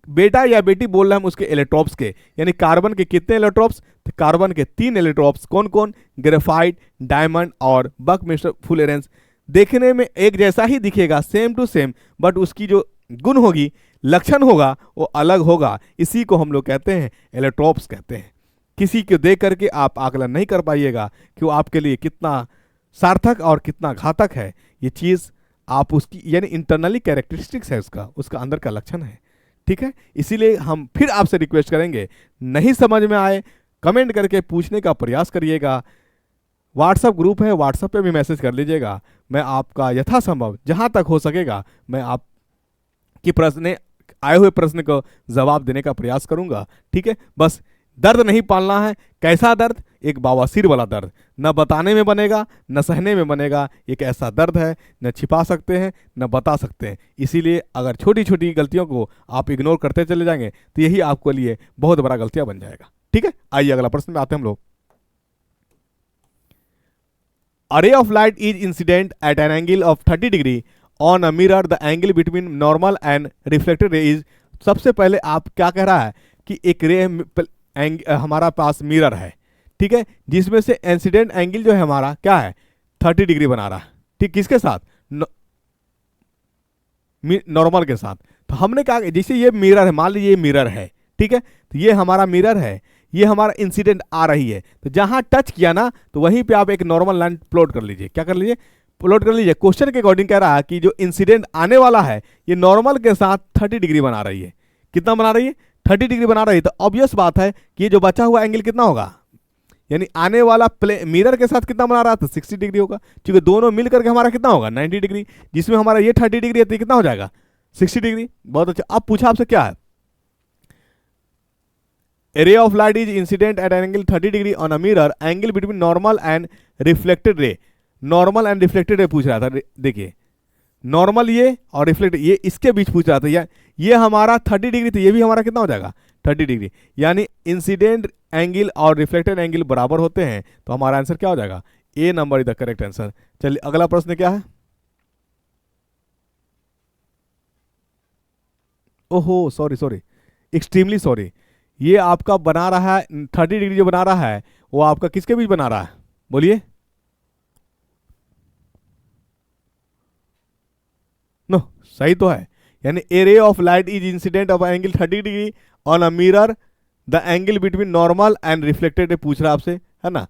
बेटा या बेटी बोल रहे हैं हम उसके इलेक्ट्रॉप्स के, यानी कार्बन के कितने इलेक्ट्रॉप्स, तो कार्बन के 3 इलेक्ट्रॉप्स। कौन कौन, ग्रेफाइट, डायमंड और बकमिस्टर फुलरेंस। देखने में एक जैसा ही दिखेगा, सेम टू सेम, बट उसकी जो गुण होगी, लक्षण होगा, वो अलग होगा। इसी को हम लोग कहते हैं इलेक्ट्रॉप्स कहते हैं। किसी को देख करके आप आकलन नहीं कर पाइएगा कि वो आपके लिए कितना सार्थक और कितना घातक है। ये चीज़ आप उसकी यानी इंटरनली कैरेक्टरिस्टिक्स है, उसका अंदर का लक्षण है। ठीक है, इसीलिए हम फिर आपसे रिक्वेस्ट करेंगे, नहीं समझ में आए कमेंट करके पूछने का प्रयास करिएगा। व्हाट्सएप ग्रुप है, व्हाट्सएप पे भी मैसेज कर लीजिएगा। मैं आपका यथासंभव जहां तक हो सकेगा मैं आपकी प्रश्न आए हुए प्रश्न को जवाब देने का प्रयास करूंगा। ठीक है, बस दर्द नहीं पालना है। कैसा दर्द, एक बवासीर वाला दर्द, न बताने में बनेगा न सहने में बनेगा। एक ऐसा दर्द है, न छिपा सकते हैं न बता सकते हैं। इसीलिए अगर छोटी छोटी गलतियों को आप इग्नोर करते चले जाएंगे तो यही आपके लिए बहुत बड़ा गलतियां बन जाएगा। ठीक है, आइए अगला प्रश्न में आते हैं हम लोग। A ray of light is incident at an angle of 30 degree on a mirror. The angle between normal and reflected ray is, सबसे पहले आप क्या कह रहा है कि एक रे हमारा पास मिरर है, ठीक है, जिसमें से इंसिडेंट एंगल जो है हमारा क्या है, 30 डिग्री बना रहा है। ठीक, किसके साथ, नॉर्मल के साथ। तो हमने कहा जैसे ये मिरर है, मान लीजिए ये मिरर है, ठीक है, तो ये हमारा मिरर है, ये हमारा इंसिडेंट आ रही है, तो जहां टच किया ना तो वहीं पे आप एक नॉर्मल लाइन प्लॉट कर लीजिए। क्या कर लीजिए, प्लॉट कर लीजिए। क्वेश्चन के अकॉर्डिंग कह रहा है कि जो इंसिडेंट आने वाला है ये नॉर्मल के साथ 30 डिग्री बना रही है। कितना बना रही है, 30 डिग्री बना रही है। तो ऑब्वियस बात है कि ये जो बचा हुआ एंगल कितना होगा, यानी आने वाला मिरर के साथ कितना बना रहा था, 60 डिग्री होगा, क्योंकि दोनों मिल करके हमारा कितना होगा, 90 डिग्री, जिसमें हमारा ये 30 डिग्री है तो कितना हो जाएगा, 60 डिग्री। बहुत अच्छा। अब पूछा आपसे क्या है, A ray of light is incident at an angle 30 degree on a mirror, angle between normal and reflected ray. Normal and reflected ray पूछ रहा था। देखिए नॉर्मल ये और रिफ्लेक्टेड ये, इसके बीच पूछ रहा था। ये हमारा 30 डिग्री, तो ये भी हमारा कितना हो जाएगा, 30 डिग्री। यानी इंसिडेंट एंगल और रिफ्लेक्टेड एंगल बराबर होते हैं, तो हमारा आंसर क्या हो जाएगा, A number is the correct answer. चलिए अगला प्रश्न क्या है, ओहो सॉरी, एक्सट्रीमली सॉरी। ये आपका बना रहा है 30 डिग्री, जो बना रहा है वो आपका किसके बीच बना रहा है, बोलिए, नो सही तो है। यानी a ray of light is incident of angle 30 degree on a mirror, the angle between normal and reflected पूछ रहा आपसे, है ना।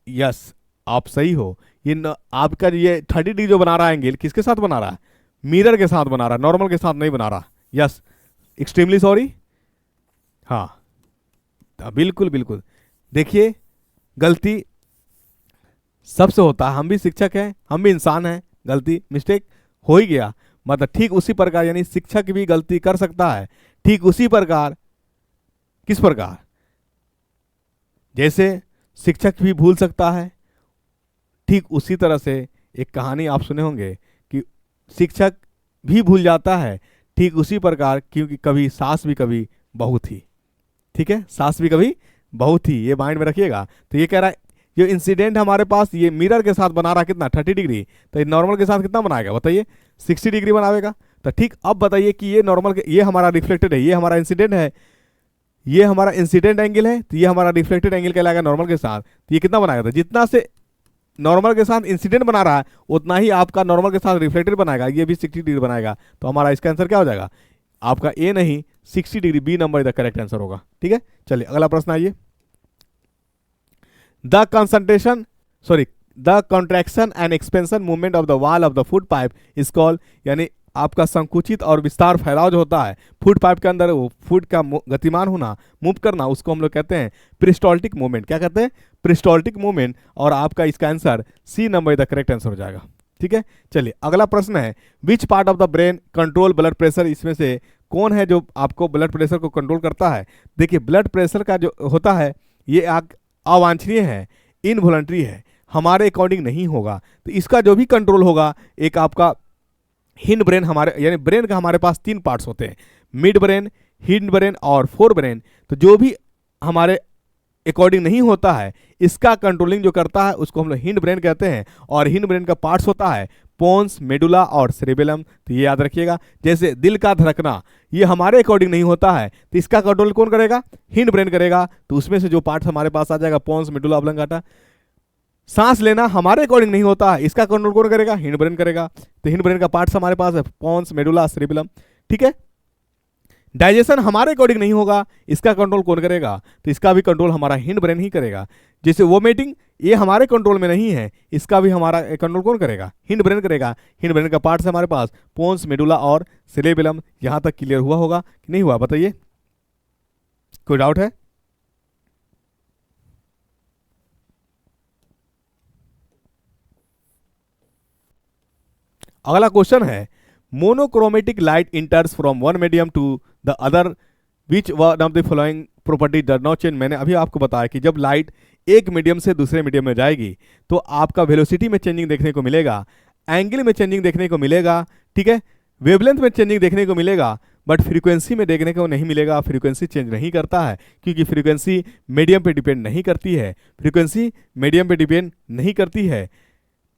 यस आप सही हो। ये आपका ये 30 डिग्री जो बना रहा है एंगल किसके साथ बना रहा है, मिरर के साथ बना रहा है, नॉर्मल के साथ नहीं बना रहा। Yes extremely sorry. हाँ बिल्कुल। देखिए गलती सबसे होता है, हम भी शिक्षक हैं, हम भी इंसान हैं, गलती मिस्टेक हो ही गया। मतलब ठीक उसी प्रकार, यानी शिक्षक भी गलती कर सकता है, ठीक उसी प्रकार, किस प्रकार, जैसे शिक्षक भी भूल सकता है, ठीक उसी तरह से एक कहानी आप सुने होंगे कि शिक्षक भी भूल जाता है, ठीक उसी प्रकार, क्योंकि कभी सास भी कभी बहू थी। ठीक है, सास भी कभी बहू थी, ये माइंड में रखिएगा। तो ये कह रहा है ये इंसिडेंट हमारे पास ये मिरर के साथ बना रहा है कितना 30 डिग्री, तो ये नॉर्मल के साथ कितना बनाएगा बताइए 60 डिग्री बनावेगा। तो ठीक, अब बताइए कि ये नॉर्मल ये हमारा रिफ्लेक्टेड है, ये हमारा इंसिडेंट है, ये हमारा इंसिडेंट एंगल है, तो ये हमारा रिफ्लेक्टेड एंगल कहलाएगा नॉर्मल के साथ। तो ये कितना बनाएगा, तो जितना से नॉर्मल के साथ इंसिडेंट बना रहा है उतना ही आपका नॉर्मल के साथ रिफ्लेक्टेड बनाएगा, ये भी 60 डिग्री बनाएगा। तो हमारा इसका आंसर क्या हो जाएगा, आपका ए नहीं 60 degree, B number the correct answer होगा। ठीक है, चलिए अगला प्रश्न आइए। The concentration the contraction and expansion movement of the wall of the food pipe is called, यानी आपका संकुचित और विस्तार फैलाव जो होता है फूड पाइप के अंदर, वो फूड का गतिमान होना, मूव करना, उसको हम लोग कहते हैं पेरिस्टाल्टिक मूवमेंट। क्या कहते हैं, पेरिस्टाल्टिक मूवमेंट। और आपका इसका answer C number the correct answer हो जाएगा। ठीक है, चलिए अगला प्रश्न है, which part of the brain control blood pressure, इसमें से कौन है जो आपको ब्लड प्रेशर को कंट्रोल करता है। देखिए ब्लड प्रेशर का जो होता है ये अवांछनीय है, इनवॉलंटरी है, हमारे अकॉर्डिंग नहीं होगा। तो इसका जो भी कंट्रोल होगा, एक आपका हिंड ब्रेन, हमारे यानी ब्रेन का हमारे पास 3 पार्ट्स होते हैं, मिड ब्रेन, हिंड ब्रेन और फोर ब्रेन। तो जो भी हमारे अकॉर्डिंग नहीं होता है, इसका कंट्रोलिंग जो करता है उसको हम लोग हिंड ब्रेन कहते हैं। और हिंड ब्रेन का पार्ट्स होता है पोन्स, मेडुला और सेरेबेलम। तो ये याद रखिएगा, जैसे दिल का धड़कना ये हमारे अकॉर्डिंग नहीं होता है, तो इसका कंट्रोल कौन करेगा, हिंड ब्रेन करेगा। तो उसमें से जो पार्ट्स हमारे पास आ जाएगा पोन्स, मेडुला, ऑब्लंगाटा। सांस लेना हमारे अकॉर्डिंग नहीं होता है, इसका कंट्रोल कौन करेगा, हिंड ब्रेन करेगा। तो हिंड ब्रेन का पार्ट्स हमारे पास है पोन्स, मेडुला, सेरेबेलम। ठीक है, डाइजेशन हमारे अकॉर्डिंग नहीं होगा, इसका कंट्रोल कौन करेगा, तो इसका भी कंट्रोल हमारा हिंड ब्रेन ही करेगा। जैसे वोमिटिंग ये हमारे कंट्रोल में नहीं है, इसका भी हमारा कंट्रोल कौन करेगा, हिंड ब्रेन करेगा। हिंड ब्रेन का पार्ट्स हमारे पास पोन्स, मेडुला और सेरेबेलम। यहां तक क्लियर हुआ होगा कि नहीं हुआ बताइए, कोई डाउट है। अगला क्वेश्चन है, monochromatic light enters from one medium to the other which one of the following property does not change. मैंने अभी आपको बताया कि जब लाइट एक मीडियम से दूसरे मीडियम में जाएगी तो आपका वेलोसिटी में चेंजिंग देखने को मिलेगा, एंगल में चेंजिंग देखने को मिलेगा, ठीक है, वेवलेंथ में चेंजिंग देखने को मिलेगा, बट फ्रीक्वेंसी में देखने को नहीं मिलेगा। फ्रीक्वेंसी चेंज नहीं करता है क्योंकि फ्रीक्वेंसी मीडियम पे डिपेंड नहीं करती है, फ्रीक्वेंसी मीडियम पे डिपेंड नहीं करती है,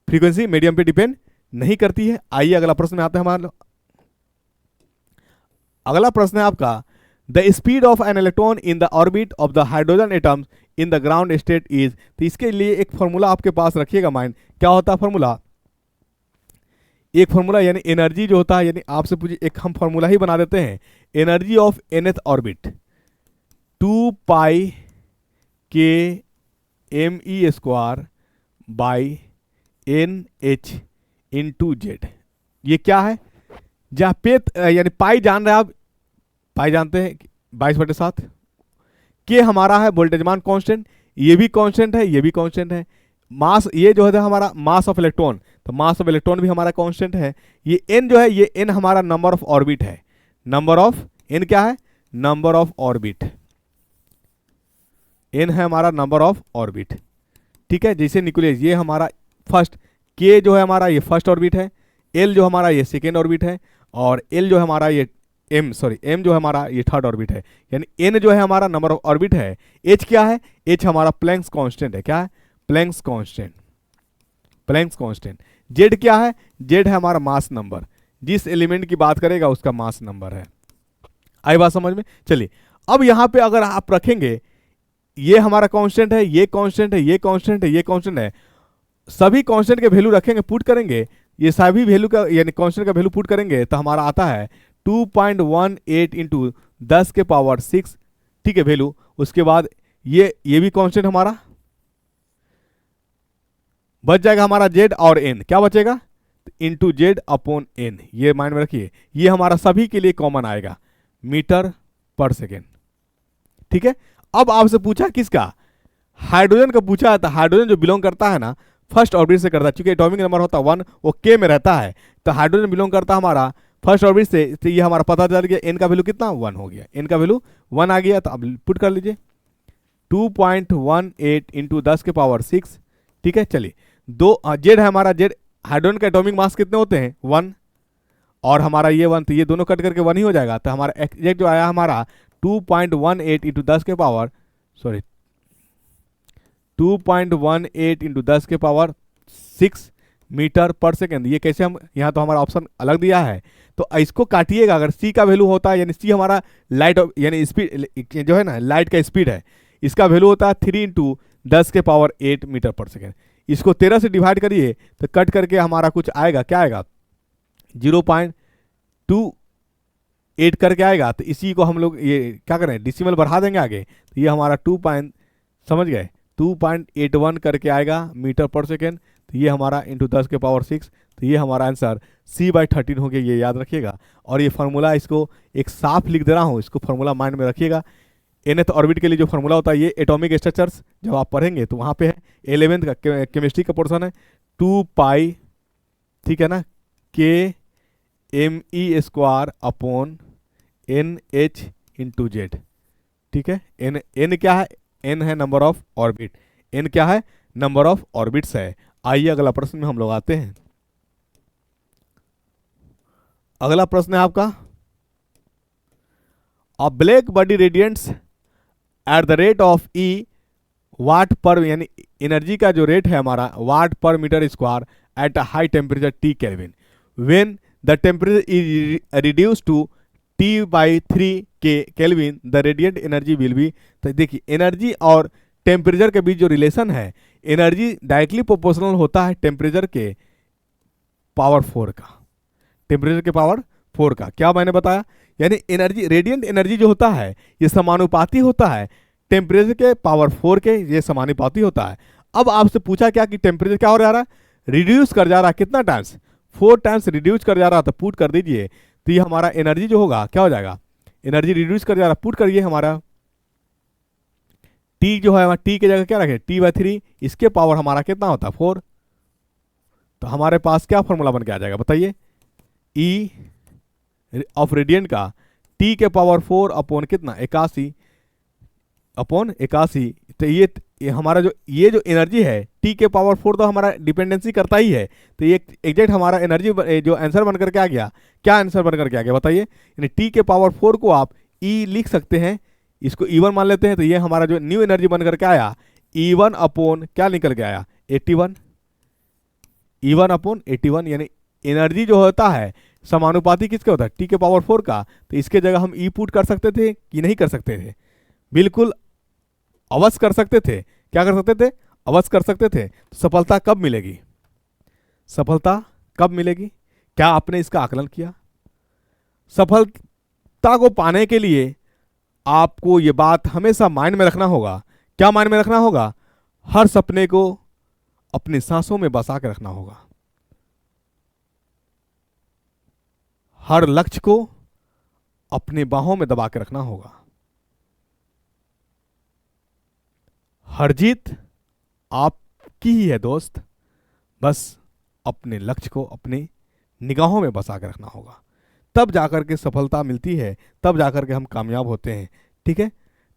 फ्रीक्वेंसी मीडियम पे डिपेंड नहीं करती है। आइए अगला प्रश्न में आते हैं हमारा। अगला प्रश्न है आपका, the speed of an electron in the orbit of the hydrogen atoms in the ground state is. तो इसके लिए एक फॉर्मूला आपके पास रखिएगा माइंड, क्या होता है फॉर्मूला, एक फॉर्मूला यानी एनर्जी जो होता है, यानी आपसे पूछिए एक हम फॉर्मूला ही बना देते हैं, एनर्जी ऑफ nth ऑर्बिट 2 पाई के me² by NH into Z. ये क्या है, जहाँ पे यानी पाई जान रहे हैं आप, पाई जानते हैं 22/7। के हमारा है वोल्टेजमान कांस्टेंट, ये भी कांस्टेंट है, ये भी कांस्टेंट है। मास ये जो है हमारा मास ऑफ इलेक्ट्रॉन, तो मास ऑफ इलेक्ट्रॉन भी हमारा कांस्टेंट है। ये n जो है, ये n हमारा नंबर ऑफ ऑर्बिट है, नंबर ऑफ n क्या है, नंबर ऑफ ऑर्बिट, n है हमारा नंबर ऑफ ऑर्बिट। ठीक है, जैसे न्यूक्लियस ये हमारा फर्स्ट, k जो है हमारा ये फर्स्ट ऑर्बिट है, l जो हमारा ये सेकेंड ऑर्बिट है, और l जो है हमारा ये m जो है हमारा ये थर्ड ऑर्बिट है। यानी n जो है हमारा नंबर ऑफ ऑर्बिट है, h क्या है, h हमारा प्लैंक्स कांस्टेंट है, क्या है, Planck's constant, Planck's constant. z क्या है, z है हमारा मास नंबर, जिस एलिमेंट की बात करेगा उसका मास नंबर है। आई बात समझ में। चलिए अब यहां पे अगर आप रखेंगे, ये हमारा कांस्टेंट है, ये कांस्टेंट है, ये कांस्टेंट है, ये कांस्टेंट है, सभी कांस्टेंट के वैल्यू रखेंगे, पुट करेंगे, ये सभी वैल्यू का यानी कांस्टेंट का वैल्यू पुट करेंगे तो हमारा आता है 2.18 इंटू 10⁶, ठीक है वैल्यू। उसके बाद ये भी कांस्टेंट हमारा बच जाएगा, हमारा z और n क्या बचेगा, इंटू जेड अपॉन n। ये माइंड में रखिए, ये हमारा सभी के लिए कॉमन आएगा, मीटर पर सेकेंड। ठीक है, अब आपसे पूछा किसका, हाइड्रोजन का पूछा है, तो हाइड्रोजन जो बिलोंग करता है ना फर्स्ट ऑर्बिट से करता है, क्योंकि एटॉमिक नंबर होता है 1, वो k में रहता है, तो हाइड्रोजन बिलोंग करता है हमारा फर्स्ट ऑर्बिट से। तो ये हमारा पता चल गया, n का वैल्यू कितना 1 हो गया, n का वैल्यू 1 आ गया। तो अब पुट कर लीजिए 2.18 इंटू 10⁶। ठीक है, चलिए दो जेड है हमारा, जेड हाइड्रोजन का एटॉमिक मास कितने होते हैं 1, और हमारा ये 1, तो ये दोनों कट करके 1 ही हो जाएगा। तो हमारा एग्जैक्ट जो आया हमारा 2.18 इंटू 10⁻, 2.18 इंटू 10⁻6 मीटर पर सेकेंड। ये कैसे हम, यहाँ तो हमारा ऑप्शन अलग दिया है, तो इसको काटिएगा। अगर सी का वैल्यू होता है, यानी सी हमारा लाइट यानी स्पीड जो है ना, लाइट का स्पीड है, इसका वैल्यू होता है 3 इंटू 10⁸ मीटर पर सेकेंड। इसको 13 से डिवाइड करिए तो कट करके हमारा कुछ आएगा, क्या आएगा, 0.28 करके आएगा। तो इसी को हम लोग ये क्या करें, डिसिमल बढ़ा देंगे आगे, तो ये हमारा समझ गए 2.81 करके आएगा मीटर पर सेकेंड। तो ये हमारा इंटू 10⁻6, तो ये हमारा आंसर C/13 हो गया, ये याद रखिएगा। और ये फार्मूला इसको एक साफ लिख दे रहा हूँ, इसको फार्मूला माइंड में रखिएगा। nth ऑर्बिट के लिए जो फार्मूला होता है, ये एटॉमिक स्ट्रक्चर्स जब आप पढ़ेंगे तो वहाँ पे है, 11th का केमिस्ट्री का पोर्शन है, 2 पाई, ठीक है ना, KMe² ठीक है। n क्या है, n है नंबर ऑफ ऑर्बिट, n क्या है, नंबर ऑफ ऑर्बिट्स है। आइए अगला प्रश्न में हम लोग आते हैं। अगला प्रश्न है आपका, a black body radiants at the rate of E watt पर, यानी एनर्जी का जो रेट है हमारा watt per meter square at a high temperature T kelvin, when the temperature is reduce to T/3 kelvin the radiant energy will be. तो देखिए, एनर्जी और टेम्परेचर के बीच जो रिलेशन है, एनर्जी डायरेक्टली प्रोपोर्शनल होता है टेम्परेचर के पावर 4 का, टेम्परेचर के पावर 4 का। क्या मैंने बताया, यानी एनर्जी, रेडिएंट एनर्जी जो होता है ये समानुपाती होता है टेम्परेचर के पावर 4 के, ये समानुपाती होता है। अब आपसे पूछा क्या कि टेम्परेचर क्या हो जा रहा है, रिड्यूस कर जा रहा है, कितना टाइम्स, 4 टाइम्स रिड्यूस कर जा रहा है। तो पुट कर दीजिए, तो ये हमारा एनर्जी जो होगा क्या हो जाएगा, एनर्जी रिड्यूस कर जा रहा है, पुट करिए हमारा T जो है, T की जगह क्या रखें, T/3, इसके पावर हमारा कितना होता है 4। तो हमारे पास क्या फॉर्मूला बन के आ जाएगा बताइए, E ऑफ रेडियंट का T के पावर 4 अपॉन कितना 81/81। तो ये हमारा जो एनर्जी है T के पावर 4, तो हमारा डिपेंडेंसी करता ही है। तो ये एग्जैक्ट हमारा एनर्जी जो आंसर बनकर के आ गया, क्या आंसर बनकर के आ गया बताइए, यानी T के पावर 4 को आप E लिख सकते हैं, इसको E1 मान लेते हैं। तो ये हमारा जो न्यू एनर्जी बनकर के आया, E1 अपॉन क्या निकल के आया 81, E1/81, यानी एनर्जी जो होता है समानुपाती किसके होता है, T के पावर 4 का। तो इसके जगह हम E पुट कर सकते थे कि नहीं कर सकते थे, बिल्कुल अवश्य कर सकते थे। क्या कर सकते थे, अवश्य कर सकते थे। तो सफलता कब मिलेगी, सफलता कब मिलेगी, क्या आपने इसका आकलन किया। सफलता को पाने के लिए आपको ये बात हमेशा माइंड में रखना होगा, क्या माइंड में रखना होगा, हर सपने को अपनी सांसों में बसा के रखना होगा, हर लक्ष्य को अपनी बाहों में दबा के रखना होगा। हर जीत आपकी ही है दोस्त, बस अपने लक्ष्य को अपनी निगाहों में बसा के रखना होगा, तब जाकर के सफलता मिलती है, तब जाकर के हम कामयाब होते हैं। ठीक है,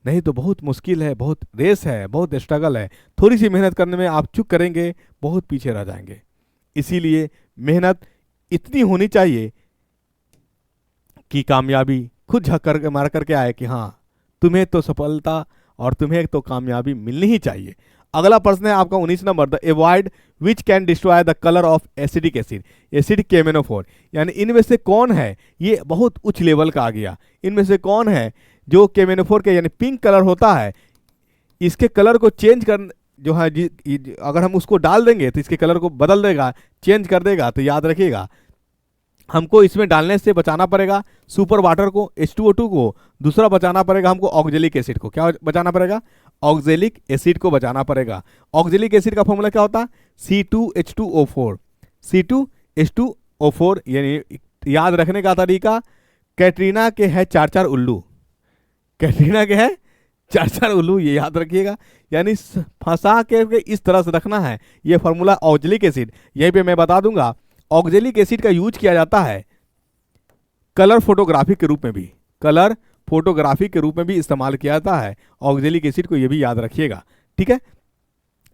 नहीं तो बहुत मुश्किल है, बहुत रेस है, बहुत स्ट्रगल है। थोड़ी सी मेहनत करने में आप चूक करेंगे, बहुत पीछे रह जाएंगे। इसीलिए मेहनत इतनी होनी चाहिए कि कामयाबी खुद झक कर मार करके आए कि हाँ तुम्हें तो सफलता और तुम्हें तो कामयाबी मिलनी ही चाहिए। अगला प्रश्न है आपका 19 number, the avoid which can destroy the colour of acidic acid, acid KMnO4, यानी इनमें से कौन है, ये बहुत उच्च लेवल का आ गया, इनमें से कौन है जो KMnO4 के यानी पिंक कलर होता है, इसके कलर को चेंज कर जो है अगर हम उसको डाल देंगे तो इसके कलर को बदल देगा, चेंज कर देगा। तो याद रखिएगा हमको इसमें डालने से बचाना पड़ेगा सुपर वाटर को, H2O2 को, दूसरा बचाना पड़ेगा हमको ऑक्जेलिक एसिड को। क्या बचाना पड़ेगा, ऑक्जेलिक एसिड को बचाना पड़ेगा। ऑक्जेलिक एसिड का फॉर्मूला क्या होता है, C2H2O4, C2H2O4। यानी याद रखने का तरीका, कैटरीना के है 4-4 उल्लू, कैटरीना के है 4-4 उल्लू, ये याद रखिएगा। यानी फंसा के इस तरह से रखना है ये फॉर्मूला ऑक्जेलिक एसिड। यहीं पे मैं बता दूंगा ऑक्जेलिक एसिड का यूज किया जाता है कलर फोटोग्राफी के रूप में भी, कलर फोटोग्राफी के रूप में भी इस्तेमाल किया जाता है ऑक्जेलिक एसिड को, ये भी याद रखिएगा। ठीक है,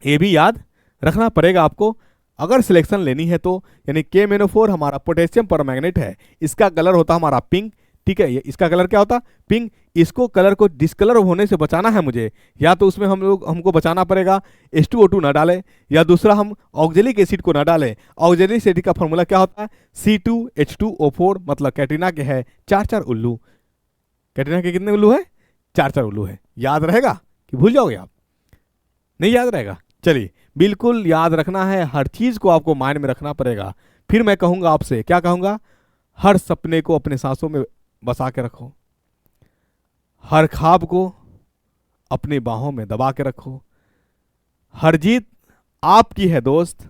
ये भी याद रखना पड़ेगा आपको अगर सिलेक्शन लेनी है तो। यानी KMnO4 हमारा पोटेशियम परमैंगनेट है, इसका कलर होता है हमारा पिंक, ठीक है, ये इसका कलर क्या होता है? पिंक। इसको कलर को डिस्कलर होने से बचाना है मुझे, या तो उसमें हमको बचाना पड़ेगा H2O2 ना डालें, या दूसरा हम ऑक्जेलिक एसिड को ना डालें। ऑक्जेलिक एसिड का फॉर्मूला क्या होता है? C2H2O4, मतलब कैटरीना के है 4 उल्लू। कैटरीना के कितने उल्लू है? 4 उल्लू है। याद रहेगा कि भूल जाओगे आप? नहीं याद रहेगा? चलिए, बिल्कुल याद रखना है, हर चीज को आपको माइंड में रखना पड़ेगा। फिर मैं कहूंगा आपसे, क्या कहूंगा? हर सपने को अपने सांसों में बसा के रखो, हर ख्वाब को अपनी बाहों में दबा के रखो। हर जीत आपकी है दोस्त,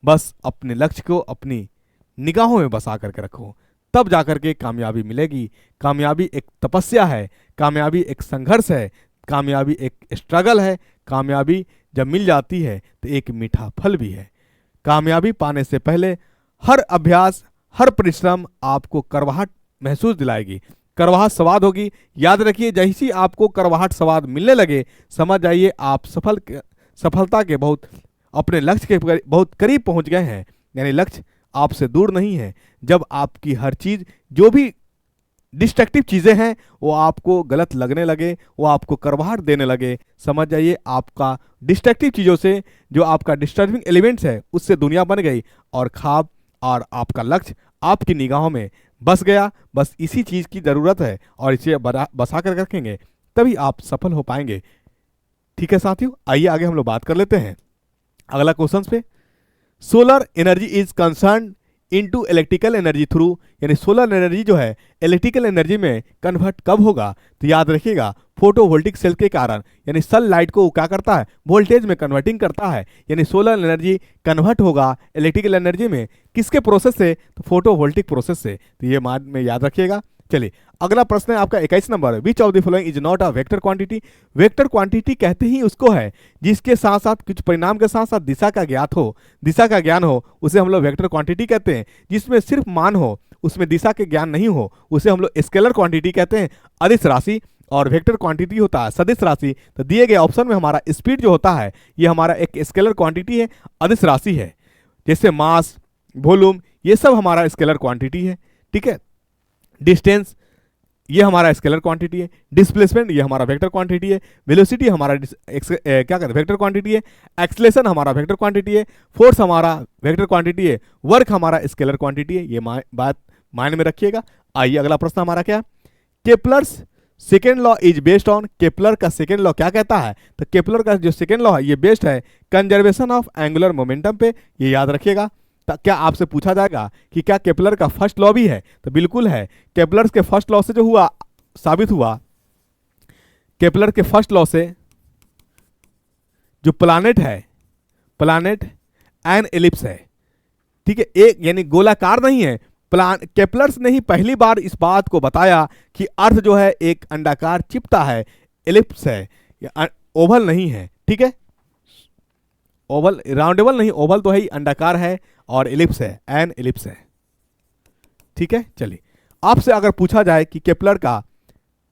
बस अपने लक्ष्य को अपनी निगाहों में बसा करके रखो, तब जाकर के कामयाबी मिलेगी। कामयाबी एक तपस्या है, कामयाबी एक संघर्ष है, कामयाबी एक स्ट्रगल है। कामयाबी जब मिल जाती है तो एक मीठा फल भी है। कामयाबी पाने से पहले हर अभ्यास, हर परिश्रम आपको करवाहट महसूस दिलाएगी, करवाहट स्वाद होगी। याद रखिए, जैसी आपको करवाहट स्वाद मिलने लगे, समझ जाइए आप सफलता के अपने लक्ष्य के बहुत करीब पहुंच गए हैं, यानी लक्ष्य आपसे दूर नहीं है। जब आपकी हर चीज, जो भी डिस्ट्रक्टिव चीजें हैं, वो आपको गलत लगने लगे, वो आपको करवाहट देने लगे, समझ जाइए आपका डिस्ट्रक्टिव चीजों से, जो आपका डिस्टर्बिंग एलिमेंट्स है, उससे दुनिया बन गई और ख्वाब और आपका लक्ष्य आपकी निगाहों में बस गया। बस इसी चीज की जरूरत है और इसे बसा कर रखेंगे तभी आप सफल हो पाएंगे। ठीक है साथियों, आइए आगे हम लोग बात कर लेते हैं अगला क्वेश्चन पे। Solar energy is concern into electrical energy through, यानी सोलर एनर्जी जो है इलेक्ट्रिकल एनर्जी में कन्वर्ट कब होगा? तो याद रखिएगा, फोटोवोल्टिक सेल के कारण, यानी सन लाइट को क्या करता है? वोल्टेज में कन्वर्टिंग करता है। यानी सोलर एनर्जी कन्वर्ट होगा इलेक्ट्रिकल एनर्जी में, किसके प्रोसेस से? तो फोटोवोल्टिक प्रोसेस से। तो ये मान में याद रखिएगा। चलिए, अगला प्रश्न है आपका 21 number. Which of the following is not a vector quantity? Vector quantity कहते ही उसको है जिसके साथ साथ कुछ परिणाम के साथ साथ दिशा का ज्ञात हो, दिशा का ज्ञान हो, उसे हम लोग वेक्टर क्वांटिटी कहते हैं। जिसमें सिर्फ मान हो, उसमें दिशा के ज्ञान नहीं हो, उसे हम लोग स्केलर क्वांटिटी कहते हैं, अदिश राशि। और वेक्टर क्वांटिटी होता है सदिश राशि। तो दिए गए ऑप्शन में हमारा स्पीड जो होता है, ये हमारा एक स्केलर क्वांटिटी है, अदिश राशि है। जैसे मास, वॉल्यूम, ये सब हमारा स्केलर क्वांटिटी है। ठीक है, डिस्टेंस ये हमारा स्केलर क्वांटिटी है, डिस्प्लेसमेंट ये हमारा वेक्टर क्वांटिटी है, वेलोसिटी हमारा क्या कहते हैं? वेक्टर क्वांटिटी है, एक्सलेशन हमारा वेक्टर क्वांटिटी है, फोर्स हमारा वेक्टर क्वांटिटी है, वर्क हमारा स्केलर क्वांटिटी है। ये बात माइंड में रखिएगा। आइए अगला प्रश्न हमारा क्या? Kepler's second law is based on, Kepler का सेकेंड लॉ क्या कहता है? तो केपलर का जो सेकेंड लॉ है ये बेस्ड है कंजर्वेशन ऑफ एंगुलर मोमेंटम पे। ये याद रखिएगा। क्या आपसे पूछा जाएगा कि क्या केपलर का फर्स्ट लॉ भी है? तो बिल्कुल है। केपलर के फर्स्ट लॉ से जो हुआ, साबित हुआ, केपलर के फर्स्ट लॉ से जो प्लानेट है, प्लानेट एन एलिप्स है। ठीक है, एक यानी गोलाकार नहीं है। केपलर्स ने ही पहली बार इस बात को बताया कि अर्थ जो है एक अंडाकार चिपटा है, एलिप्स है, ओवल नहीं है। ठीक है, ओवल, राउंडेबल नहीं, ओवल तो है ही, अंडाकार है और एलिप्स है, एन एलिप्स है। ठीक है, चलिए, आपसे अगर पूछा जाए कि केपलर का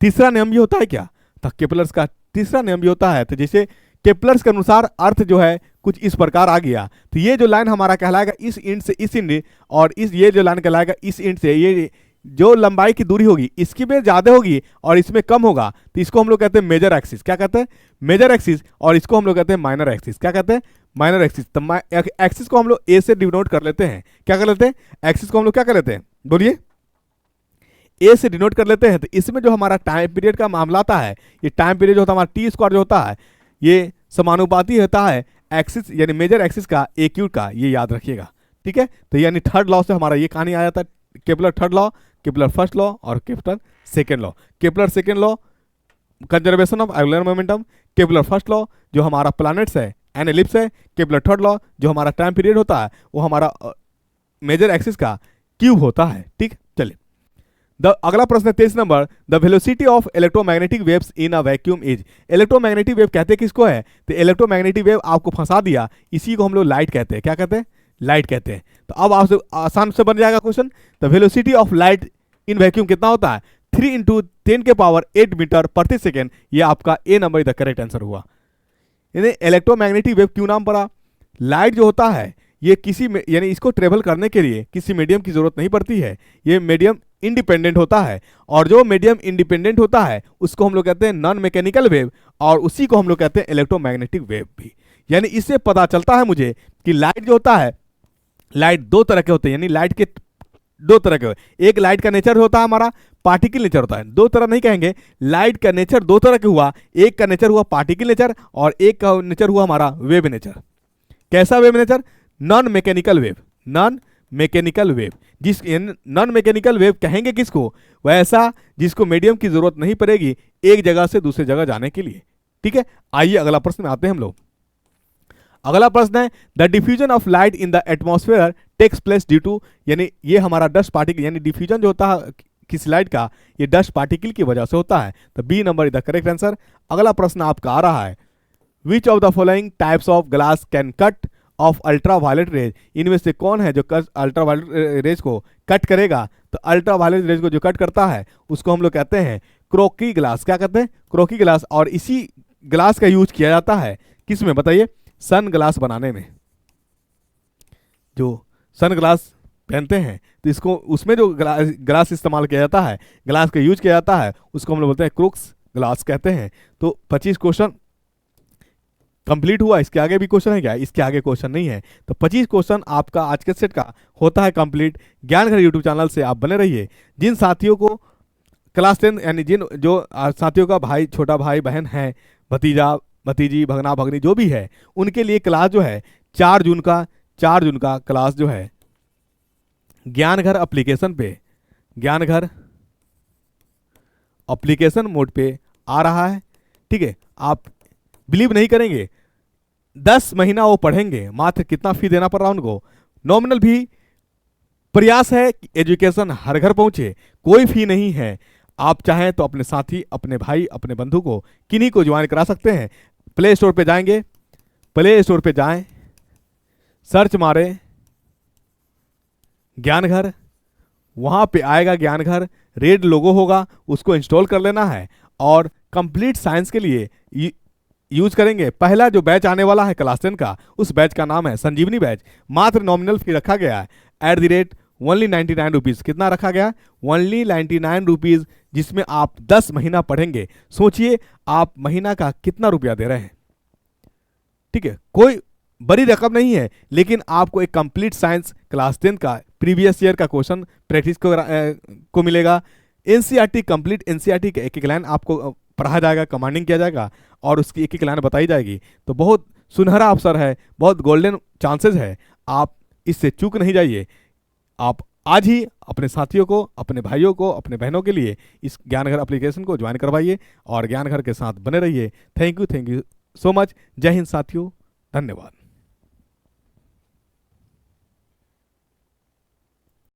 तीसरा नियम भी होता है क्या? तो केपलर्स का तीसरा नियम भी होता है। तो जैसे केपलर्स के अनुसार अर्थ जो है कुछ इस प्रकार आ गया, तो ये जो लाइन हमारा कहलाएगा इस इंड से इस इंड, और ये जो लाइन कहलाएगा इस इंड से, ये जो लंबाई की दूरी होगी इसकी में ज्यादा होगी और इसमें कम होगा, तो इसको हम लोग कहते हैं मेजर एक्सिस। क्या कहते हैं? Major axis. और इसको हम लोग कहते हैं माइनर एक्सिस। क्या कहते हैं? Minor axis. तो एक्सिस को हम लोग ए से डिनोट कर लेते हैं। क्या कर लेते हैं? एक्सिस को हम लोग क्या कर लेते हैं? बोलिए, ए से डिनोट कर लेते हैं। तो इसमें जो हमारा टाइम पीरियड का मामला आता है, ये टाइम पीरियड जो होता है हमारा टी स्क्वायर जो होता है, ये समानुपाती होता है एक्सिस यानी मेजर एक्सिस का ए क्यूब का। ये याद रखिएगा। ठीक है, तो यानी थर्ड लॉ से हमारा ये कहानी आ जाता है। Kepler third law, Kepler first law और Kepler second law. Kepler second law conservation of angular momentum, Kepler first law जो हमारा प्लैनेट्स है, एन एलिप्स है, केपलर थर्ड लॉ जो हमारा टाइम पीरियड होता है वो हमारा मेजर एक्सिस का क्यूब होता है। ठीक, चलिए अगला प्रश्न है 23 number. The velocity of electromagnetic waves in a vacuum is. Electromagnetic wave कहते हैं किसको है? तो इलेक्ट्रोमैग्नेटिक वेव आपको फंसा दिया, इसी को हम लोग लाइट कहते हैं। क्या कहते हैं? लाइट कहते हैं। तो अब आपसे आसान से बन जाएगा question. The velocity of light in vacuum कितना होता है? 3 × 10⁸ मीटर प्रति सेकेंड। ये आपका A number is the correct answer हुआ। यानी इलेक्ट्रोमैग्नेटिक वेव क्यों नाम पड़ा? लाइट जो होता है ये किसी में, यानी इसको ट्रेवल करने के लिए किसी मीडियम की जरूरत नहीं पड़ती है। ये मीडियम इंडिपेंडेंट होता है, और जो मीडियम इंडिपेंडेंट होता है उसको हम लोग कहते हैं नॉन मैकेनिकल वेव, और उसी को हम लोग कहते हैं इलेक्ट्रोमैग्नेटिक वेव भी। यानी इससे पता चलता है मुझे कि लाइट जो होता है, लाइट दो तरह के होते हैं, यानी लाइट के दो तरह के, एक लाइट का नेचर होता है हमारा पार्टिकल नेचर होता है, दो तरह नहीं कहेंगे, लाइट का नेचर दो तरह के हुआ, एक का नेचर हुआ पार्टिकल नेचर और एक का नेचर हुआ हमारा वेव नेचर। कैसा wave nature? Non mechanical wave, non mechanical wave. जिस नॉन मैकेनिकल वेव कहेंगे किसको? वैसा जिसको मीडियम की जरूरत नहीं पड़ेगी एक जगह से दूसरी जगह जाने के लिए। ठीक है, आइए अगला प्रश्न में आते हैं हम लोग। अगला प्रश्न है the diffusion of light in the atmosphere takes place due to, यानी ये हमारा डस्ट पार्टिकल, यानी डिफ्यूजन जो होता है किसी लाइट का, ये डस्ट पार्टिकल की वजह से होता है। तो B number is the correct answer. अगला प्रश्न आपका आ रहा है which of the following types of glass can cut off ultra violet rays, इनमें से कौन है जो अल्ट्रा वायलेट रेज को कट करेगा? तो अल्ट्रा वायलेट रेज को जो कट करता है उसको हम लोग कहते हैं क्रोकी ग्लास। क्या कहते हैं? क्रोकी ग्लास। और इसी ग्लास का यूज किया जाता है किस में बताइए? सन ग्लास बनाने में। जो सन ग्लास पहनते हैं तो इसको, उसमें जो ग्लास इस्तेमाल किया जाता है, ग्लास का यूज किया जाता है, उसको हम लोग बोलते हैं क्रूक्स ग्लास कहते हैं। तो 25 क्वेश्चन कंप्लीट हुआ। इसके आगे भी क्वेश्चन है क्या? इसके आगे क्वेश्चन नहीं है। तो 25 क्वेश्चन आपका आज के सेट का होता है कंप्लीट। ज्ञान घर यूट्यूब चैनल से आप बने रहिए। जिन साथियों को क्लास 10 यानी जिन जो साथियों का भाई, छोटा भाई बहन है, भतीजा भतीजी, भगना भगनी जो भी है, उनके लिए क्लास जो है 4 जून का क्लास जो है ज्ञान घर एप्लीकेशन पे, ज्ञान घर एप्लीकेशन मोड पे आ रहा है। ठीक है, आप बिलीव नहीं करेंगे, 10 महीना वो पढ़ेंगे, मात्र कितना फी देना पड़ रहा है उनको? नॉमिनल भी। प्रयास है कि एजुकेशन हर घर पहुंचे, कोई फी नहीं है। आप चाहें तो अपने साथी, अपने भाई, अपने बंधु को, किन्हीं को ज्वाइन करा सकते हैं। प्ले स्टोर पे जाएंगे, प्ले स्टोर पे जाएं, सर्च मारें ज्ञान घर, वहां पे आएगा ज्ञान घर, रेड लोगो होगा, उसको इंस्टॉल कर लेना है और कंप्लीट साइंस के लिए यूज करेंगे। पहला जो बैच आने वाला है क्लास 10 का, उस बैच का नाम है संजीवनी बैच। मात्र नॉमिनल फी रखा गया है ओनली 99 रुपीज़। कितना रखा गया? ओनली 99 रुपीज़, जिसमें आप 10 महीना पढ़ेंगे। सोचिए आप महीना का कितना रुपया दे रहे हैं। ठीक है, कोई बड़ी रकम नहीं है, लेकिन आपको एक कंप्लीट साइंस क्लास 10 का प्रीवियस ईयर का क्वेश्चन प्रैक्टिस को मिलेगा। एनसीईआरटी कंप्लीट, एनसीईआरटी का एक एक लाइन आपको पढ़ा जाएगा, कमांडिंग किया जाएगा और उसकी एक एक लाइन बताई जाएगी। तो बहुत सुनहरा अवसर है, बहुत गोल्डन चांसेस है, आप इससे चूक नहीं जाइए। आप आज ही अपने साथियों को, अपने भाइयों को, अपने बहनों के लिए इस ज्ञान घर एप्लीकेशन को ज्वाइन करवाइए और ज्ञान घर के साथ बने रहिए। Thank you so much. जय हिंद साथियों, धन्यवाद।